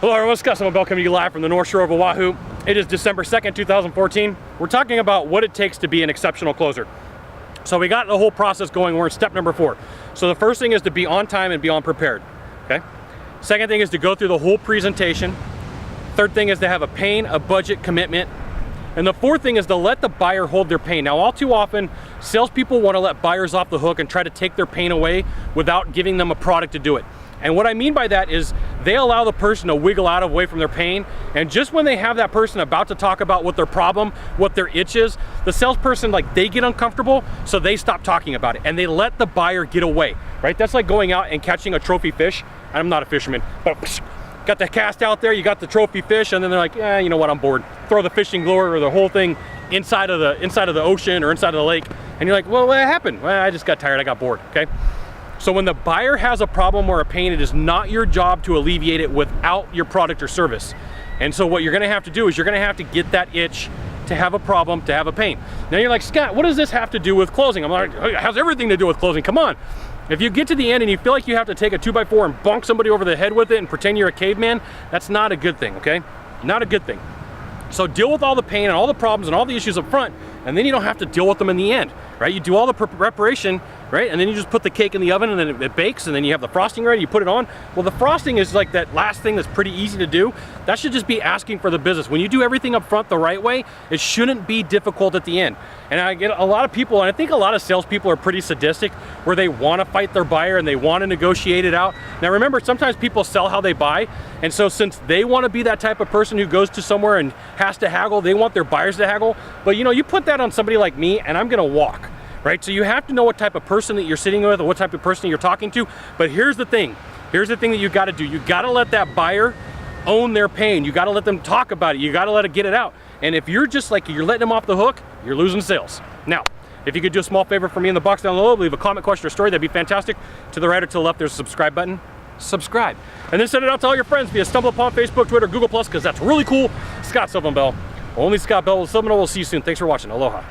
Hello everyone, Scott Silverman Bell coming to you live from the North Shore of Oahu. It is December 2nd, 2014. We're talking about what it takes to be an exceptional closer. So we got the whole process going. We're in step number 4. So the first thing is to be on time and be on prepared, okay? Second thing is to go through the whole presentation. Third thing is to have a pain, a budget commitment. And the fourth thing is to let the buyer hold their pain. Now, all too often, salespeople want to let buyers off the hook and try to take their pain away without giving them a product to do it. And what I mean by that is they allow the person to wiggle out away from their pain, and just when they have that person about to talk about what their problem, what their itch is, the salesperson, they get uncomfortable, so they stop talking about it and they let the buyer get away, right? That's like going out and catching a trophy fish. I'm not a fisherman, but got the cast out there, you got the trophy fish, and then they're like, you know what, I'm bored. Throw the fishing lure or the whole thing inside of the ocean or inside of the lake, and you're like, well, what happened? Well, I just got tired, I got bored, okay? So when the buyer has a problem or a pain, it is not your job to alleviate it without your product or service. And so what you're gonna have to do is you're gonna have to get that itch to have a problem, to have a pain. Now you're like, Scott, what does this have to do with closing? I'm like, it has everything to do with closing, come on. If you get to the end and you feel like you have to take a 2x4 and bonk somebody over the head with it and pretend you're a caveman, that's not a good thing, okay? Not a good thing. So deal with all the pain and all the problems and all the issues up front, and then you don't have to deal with them in the end, right? You do all the preparation, right? And then you just put the cake in the oven and then it bakes, and then you have the frosting ready, you put it on. Well, the frosting is like that last thing that's pretty easy to do. That should just be asking for the business. When you do everything up front the right way, it shouldn't be difficult at the end. And I get a lot of people, and I think a lot of salespeople are pretty sadistic, where they want to fight their buyer and they want to negotiate it out. Now remember, sometimes people sell how they buy, and so since they want to be that type of person who goes to somewhere and has to haggle, they want their buyers to haggle. But you know, you put that on somebody like me and I'm gonna walk, right? So you have to know what type of person that you're sitting with or what type of person you're talking to. But here's the thing that you got to do. You got to let that buyer own their pain. You got to let them talk about it. You got to let it get it out. And if you're just like, you're letting them off the hook, you're losing sales. Now, if you could do a small favor for me in the box down below, leave a comment, question, or story, that'd be fantastic. To the right or to the left, there's a subscribe button. Subscribe. And then send it out to all your friends via StumbleUpon, Facebook, Twitter, Google+, because that's really cool. Scott Silverman Bell. Only Scott Bell with Silverman. We'll see you soon. Thanks for watching. Aloha.